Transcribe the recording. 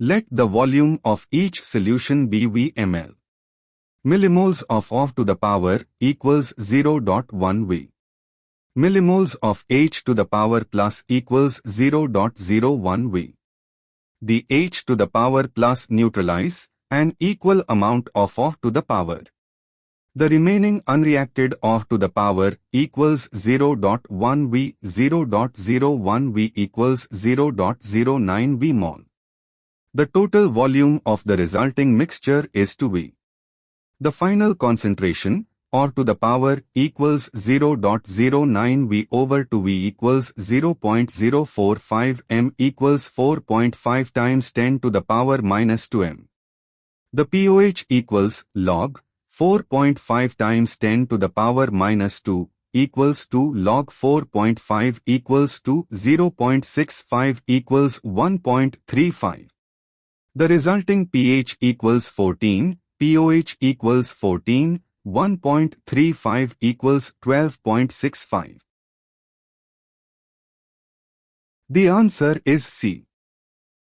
Let the volume of each solution be V ml. Millimoles of O to the power equals 0.1 V. Millimoles of H to the power plus equals 0.01 V. The H to the power plus neutralize an equal amount of O to the power. The remaining unreacted O to the power equals 0.1 V. 0.01 V equals 0.09 V mole. The total volume of the resulting mixture is 2 V. The final concentration, O to the power, equals 0.09 V over 2 V equals 0.045 m equals 4.5 times 10 to the power minus 2 m. The pOH equals log 4.5 times 10 to the power minus 2 equals 2 log 4.5 equals to 0.65 equals 1.35. The resulting pH equals 14, pOH equals 14, 1.35 equals 12.65. The answer is C.